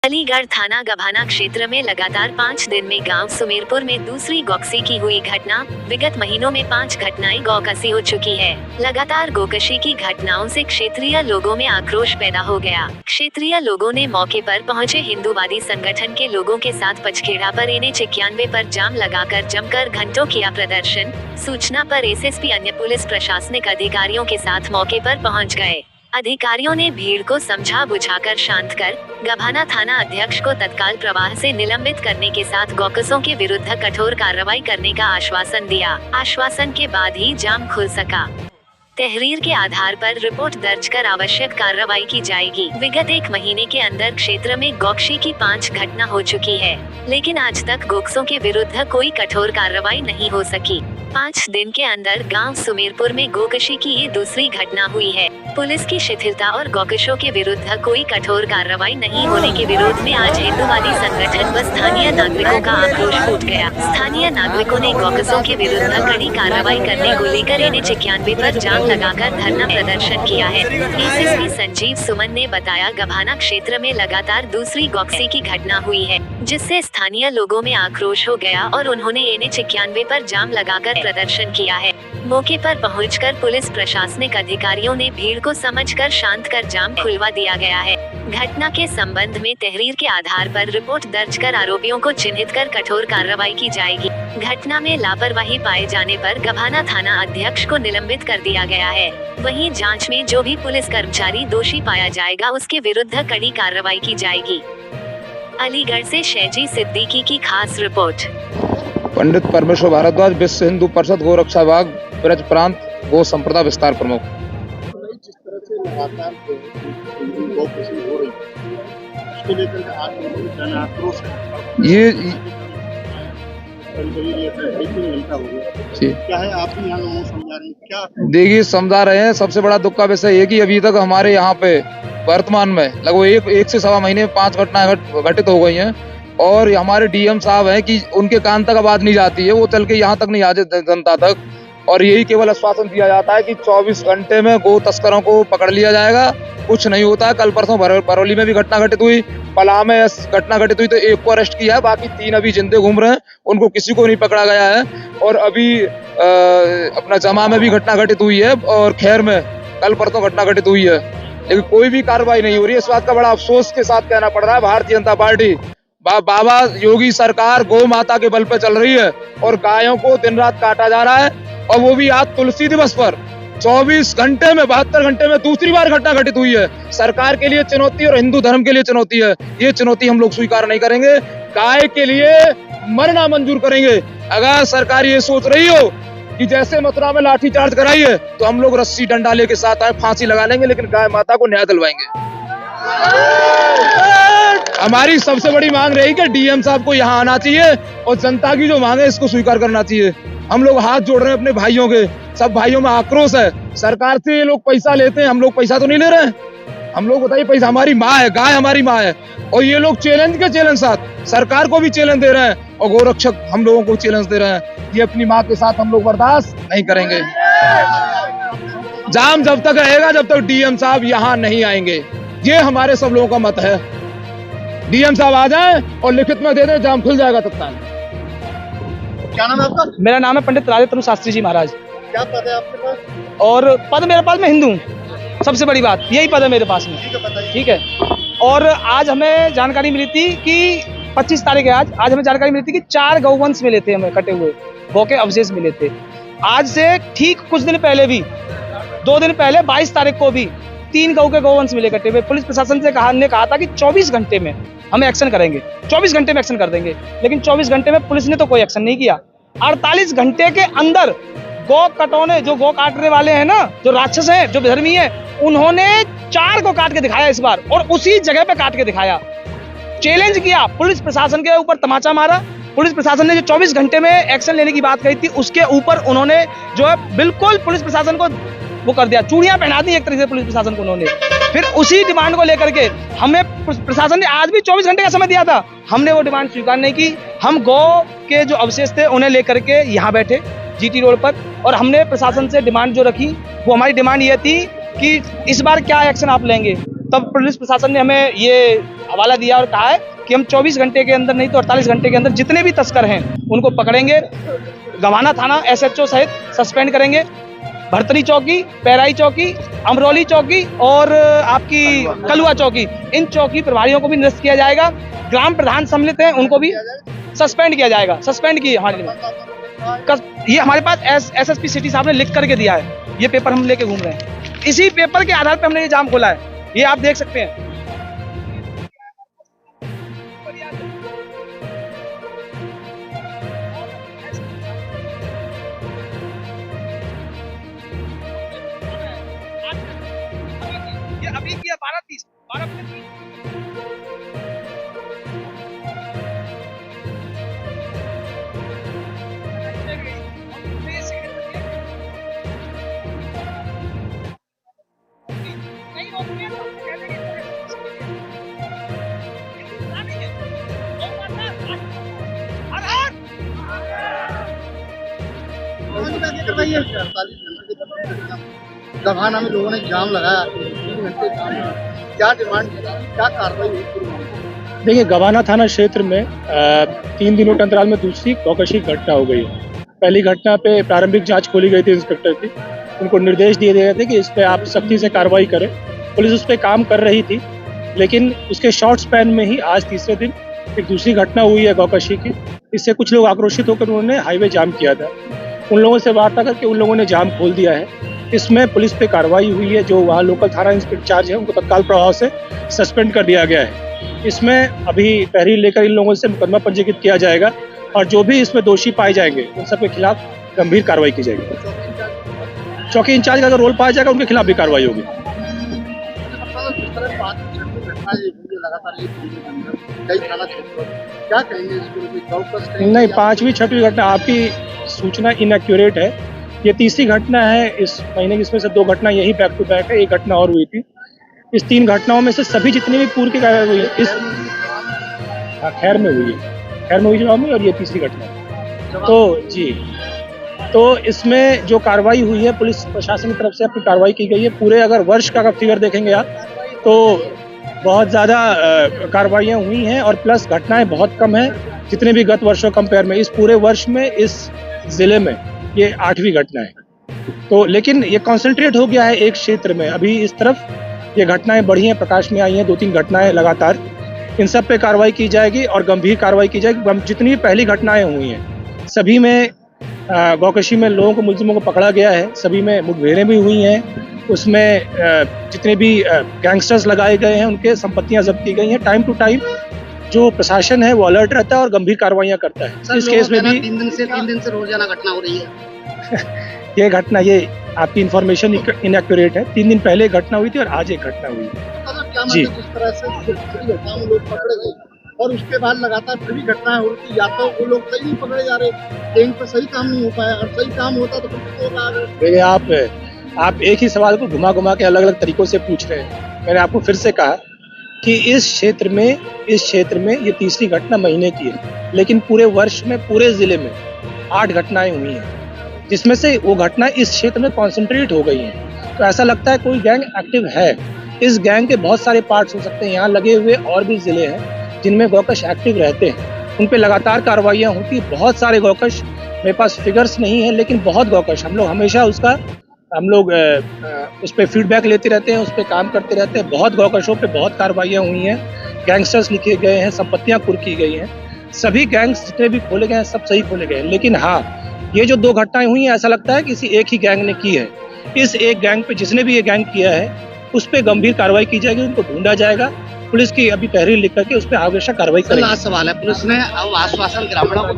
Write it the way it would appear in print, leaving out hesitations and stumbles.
अलीगढ़ थाना गभाना क्षेत्र में लगातार 5 दिन में गांव सुमेरपुर में दूसरी गौकसी की हुई घटना। विगत महीनों में 5 घटनाएं गौकसी हो चुकी है। लगातार गौकशी की घटनाओं से क्षेत्रीय लोगों में आक्रोश पैदा हो गया। क्षेत्रीय लोगों ने मौके पर पहुंचे हिंदूवादी संगठन के लोगों के साथ पचखेड़ा पर NH91 पर जाम लगाकर जमकर घंटों किया प्रदर्शन। सूचना पर SSP अन्य पुलिस प्रशासनिक अधिकारियों के साथ मौके पर पहुँच गए। अधिकारियों ने भीड़ को समझा बुझाकर शांत कर गभाना थाना अध्यक्ष को तत्काल प्रवाह से निलंबित करने के साथ गौकसों के विरुद्ध कठोर कार्रवाई करने का आश्वासन दिया। आश्वासन के बाद ही जाम खुल सका। तहरीर के आधार पर रिपोर्ट दर्ज कर आवश्यक कार्रवाई की जाएगी। विगत 1 महीने के अंदर क्षेत्र में गौकशी की 5 घटना हो चुकी है, लेकिन आज तक गौकसों के विरुद्ध कोई कठोर कार्रवाई नहीं हो सकी। 5 दिन के अंदर गांव सुमेरपुर में गौकशी की ये दूसरी घटना हुई है। पुलिस की शिथिलता और गौकशों के विरुद्ध कोई कठोर कार्रवाई नहीं होने के विरोध में आज हिंदूवादी संगठन व स्थानीय नागरिकों का आक्रोश फूट गया। स्थानीय नागरिकों ने गौकसों के विरुद्ध कड़ी कार्रवाई करने को लेकर NH91 पर जाम लगाकर धरना प्रदर्शन किया है। SSP संजीव सुमन ने बताया, गभाना क्षेत्र में लगातार दूसरी गौकसी की घटना हुई है, जिससे स्थानीय लोगों में आक्रोश हो गया और उन्होंने NH91 पर जाम लगाकर प्रदर्शन किया है। मौके पर पहुंचकर पुलिस प्रशासनिक अधिकारियों ने भीड़ को समझकर शांत कर जाम खुलवा दिया गया है। घटना के संबंध में तहरीर के आधार पर रिपोर्ट दर्ज कर आरोपियों को चिन्हित कर कठोर कार्रवाई की जाएगी। घटना में लापरवाही पाए जाने पर गभाना थाना अध्यक्ष को निलंबित कर दिया गया है। वहीं जांच में जो भी पुलिस कर्मचारी दोषी पाया जाएगा उसके विरुद्ध कड़ी कार्रवाई की जाएगी। अलीगढ़ से शैजी सिद्दीकी की खास रिपोर्ट। पंडित परमेश्वर भारद्वाज, विश्व हिंदू परिषद गोरक्षा विभाग ब्रज प्रांत गो संप्रदा विस्तार प्रमुख। जिस तरह से लगातार गौकशी हो रही है, उसको लेकर आज आक्रोश ये क्या है, आप भी यहाँ लोगों को समझा रहे हैं क्या? देखिए, समझा रहे हैं। सबसे बड़ा दुख का विषय है कि अभी तक हमारे यहाँ पे वर्तमान में लगभग 1 से सवा महीने में 5 घटनाएं घटित हो गई हैं और हमारे DM साहब हैं कि उनके कान तक आवाज नहीं जाती है, वो चल के यहाँ तक नहीं आते जनता तक, और यही केवल आश्वासन दिया जाता है कि 24 घंटे में गो तस्करों को पकड़ लिया जाएगा। कुछ नहीं होता है। कल परसों बरौली में भी घटना घटित हुई, पलाह में घटना घटित हुई तो 1 को अरेस्ट किया है, बाकी 3 अभी जिंदे घूम रहे हैं, उनको किसी को नहीं पकड़ा गया है। और अभी अपना जमा में भी घटना घटित हुई है और खैर में कल परसों घटना घटित हुई है, लेकिन कोई भी कार्रवाई नहीं हो रही है। इस बात का बड़ा अफसोस के साथ कहना पड़ रहा है, भारतीय जनता पार्टी बाबा योगी सरकार गौ माता के बल पे चल रही है और गायों को दिन रात काटा जा रहा है, और वो भी आज तुलसी दिवस पर 24 घंटे में 72 घंटे में दूसरी बार घटना घटित हुई है। सरकार के लिए चुनौती और हिंदू धर्म के लिए चुनौती है। ये चुनौती हम लोग स्वीकार नहीं करेंगे। गाय के लिए मरना मंजूर करेंगे। अगर सरकार ये सोच रही हो कि जैसे मथुरा में लाठी चार्ज कराई है तो हम लोग रस्सी डंडा लेके साथ आए, फांसी लगा लेंगे, लेकिन गाय माता को न्याय दिलवाएंगे। हमारी सबसे बड़ी मांग रही कि DM साहब को यहाँ आना चाहिए और जनता की जो मांग है इसको स्वीकार करना चाहिए। हम लोग हाथ जोड़ रहे हैं अपने भाइयों के, सब भाइयों में आक्रोश है। सरकार से ये लोग पैसा लेते हैं, हम लोग पैसा तो नहीं ले रहे हैं। हम लोग बताइए, पैसा हमारी माँ है, गाय हमारी माँ है, और ये लोग चैलेंज के चैलेंज साथ सरकार को भी चैलेंज दे रहे हैं और गोरक्षक हम लोगों को चैलेंज दे रहे हैं। ये अपनी माँ के साथ हम लोग बर्दाश्त नहीं करेंगे। जाम जब तक रहेगा जब तक DM साहब यहाँ नहीं आएंगे, ये हमारे सब लोगों का मत है। DM साहब आ जाए और लिखित में दे दे, जाम खुल जाएगा तत्काल। क्या नाम है आपका? मेरा नाम है पंडित राजेंद्र शास्त्री जी महाराज। क्या पद है आपके पास? और पद मेरे पास, मैं हिंदू हूँ, सबसे बड़ी बात यही पद है मेरे पास में। ठीक है। और आज हमें जानकारी मिली थी कि 25 तारीख है, आज हमें जानकारी मिली थी कि 4 गौवंश मिले थे, हमें कटे हुए गौ के अवशेष मिले थे। आज से ठीक कुछ दिन पहले भी, 2 दिन पहले 22 तारीख को भी 3 गौ के गौवंश मिले कटे हुए। पुलिस प्रशासन से कहा था कि 24 घंटे में हम एक्शन करेंगे, 24 घंटे में एक्शन कर देंगे, लेकिन 24 घंटे में पुलिस ने तो कोई एक्शन नहीं किया। 48 घंटे के अंदर गौ कटौने, जो गौ काटने वाले हैं ना, जो राक्षस हैं, जो धर्मी हैं, उन्होंने 4 को काट के दिखाया इस बार, और उसी जगह पे काट के दिखाया। चैलेंज किया, पुलिस प्रशासन के ऊपर तमाचा मारा। पुलिस प्रशासन ने जो 24 घंटे में एक्शन लेने की बात कही थी, उसके ऊपर उन्होंने जो है बिल्कुल पुलिस प्रशासन को वो कर दिया, चूड़ियां पहना दी एक तरीके से पुलिस प्रशासन को उन्होंने। फिर उसी डिमांड को लेकर के हमें प्रशासन ने आज भी 24 घंटे का समय दिया था, हमने वो डिमांड स्वीकार नहीं की। हम गौ के जो अवशेष थे उन्हें लेकर के यहाँ बैठे GT रोड पर, और हमने प्रशासन से डिमांड जो रखी, वो हमारी डिमांड ये थी कि इस बार क्या एक्शन आप लेंगे। तब पुलिस प्रशासन ने हमें ये हवाला दिया और कहा है कि हम 24 घंटे के अंदर नहीं तो 48 घंटे के अंदर जितने भी तस्कर हैं उनको पकड़ेंगे, गवाना थाना SHO सहित सस्पेंड करेंगे, भरतरी चौकी, पैराई चौकी, अमरौली चौकी और आपकी कलुआ चौकी, इन चौकी प्रभारियों को भी निरस्त किया जाएगा। ग्राम प्रधान सम्मिलित हैं उनको भी सस्पेंड किया जाएगा। सस्पेंड किए हमारे लिए ये हमारे पास SSP सिटी साहब ने लिख करके दिया है, ये पेपर हम लेके घूम रहे हैं। इसी पेपर के आधार पर हमने ये जाम खोला है, ये आप देख सकते हैं। ये अभी किया 12:30 गभाना में लोगों ने जाम लगाया, 3 घंटे जाम लगा। क्या डिमांड, क्या कार्रवाई हुई? देखिए, गवाना थाना क्षेत्र में 3 दिनों के अंतराल में दूसरी गौकशी घटना हो गई है। पहली घटना पे प्रारंभिक जांच खोली गई थी इंस्पेक्टर की, उनको निर्देश दिए गए थे कि इस पे आप सख्ती से कार्रवाई करें। पुलिस उस पर काम कर रही थी, लेकिन उसके शॉर्ट स्पैन में ही आज तीसरे दिन एक दूसरी घटना हुई है गौकशी की। इससे कुछ लोग आक्रोशित होकर उन्होंने हाईवे जाम किया था। उन लोगों से वार्ता करके उन लोगों ने जाम खोल दिया है। इसमें पुलिस पे कार्रवाई हुई है, जो वहाँ लोकल थाना इंचार्ज है उनको तत्काल प्रभाव से सस्पेंड कर दिया गया है। इसमें अभी तहरीर लेकर इन लोगों से मुकदमा पंजीकृत किया जाएगा और जो भी इसमें दोषी पाए जाएंगे उन सब के खिलाफ गंभीर कार्रवाई की जाएगी। चौकी इंचार्ज का अगर रोल पाया जाएगा उनके खिलाफ भी कार्रवाई होगी। नहीं, 5वीं 6वीं घटना आपकी सूचना इनएक्यूरेट है। ये तीसरी घटना है इस महीने की, इसमें से 2 घटना यही बैक टू बैक है, 1 घटना और हुई थी। इस 3 घटनाओं में से सभी जितनी भी पूर्व की कार्रवाई हुई है इस खैर में हुई है, खैर में हुई जवाब में, और ये तीसरी घटना है। तो जी, तो इसमें जो कार्रवाई हुई है पुलिस प्रशासन की तरफ से अपनी कार्रवाई की गई है। पूरे अगर वर्ष का अगर फिगर देखेंगे आप तो बहुत ज़्यादा कार्रवाइयाँ हुई हैं और प्लस घटनाएं बहुत कम हैं जितने भी गत वर्षों कंपेयर में। इस पूरे वर्ष में इस ज़िले में ये 8वीं घटना है। तो लेकिन ये कॉन्सेंट्रेट हो गया है एक क्षेत्र में। अभी इस तरफ ये घटनाएं बढ़ी हैं, प्रकाश में आई हैं 2-3 घटनाएं लगातार। इन सब पे कार्रवाई की जाएगी और गंभीर कार्रवाई की जाएगी। जितनी भी पहली घटनाएं हुई हैं सभी में गौकशी में लोगों को, मुलजिमों को पकड़ा गया है। सभी में मुठभेड़ें भी हुई हैं, उसमें जितने भी गैंगस्टर्स लगाए गए हैं उनके संपत्तियां जब्त की गई हैं। टाइम टू टाइम जो प्रशासन है वो अलर्ट रहता है और गंभीर कार्रवाइयां करता है। इस केस में भी 3 दिन से रोजाना घटना हो रही है। ये घटना, ये आपकी इन्फॉर्मेशन इनएक्यूरेट है। 3 दिन पहले एक घटना हुई थी और आज एक घटना हुई है। जी, जिस तरह से लोग पकड़े गए और उसके बाद लगातार फिर भी घटनाएं हो रही, या तो वो लोग सही नहीं पकड़े जा रहे, गैंग पर सही काम नहीं हो पाया, और सही काम होता तो देखिए, आप एक ही सवाल को घुमा घुमा के अलग अलग तरीकों से पूछ रहे हैं। मैंने आपको फिर से कहा कि इस क्षेत्र में ये तीसरी घटना महीने की है, लेकिन पूरे वर्ष में पूरे जिले में 8 घटनाएं हुई हैं, जिसमें से वो घटना इस क्षेत्र में कॉन्सेंट्रेट हो गई हैं। तो ऐसा लगता है कोई गैंग एक्टिव है। इस गैंग के बहुत सारे पार्ट्स हो सकते हैं। यहाँ लगे हुए और भी जिले हैं जिनमें गौकश एक्टिव रहते हैं, उन पे लगातार कार्रवाइयाँ होती। बहुत सारे गौकश, मेरे पास फिगर्स नहीं है, लेकिन बहुत गौकश हम लोग हमेशा उस पर फीडबैक लेते रहते हैं, उस पर काम करते रहते हैं। बहुत गौकशों पे बहुत कार्रवाइयाँ हुई हैं, गैंगस्टर्स लिखे गए हैं, संपत्तियाँ कुर्क की गई हैं। सभी गैंग्स जितने भी खोले गए हैं सब सही खोले गए हैं। लेकिन हाँ, ये जो 2 घटनाएं हुई हैं ऐसा लगता है किसी एक ही गैंग ने की है। इस एक गैंग पे, जिसने भी ये गैंग किया है उस पर गंभीर कार्रवाई की जाएगी, उनको ढूंढा जाएगा। पुलिस की अभी तहरीर लिख करके उस पर आवश्यक कार्रवाई करेगी। लास्ट सवाल है, पुलिस ने अब आश्वासन ग्रामीणों को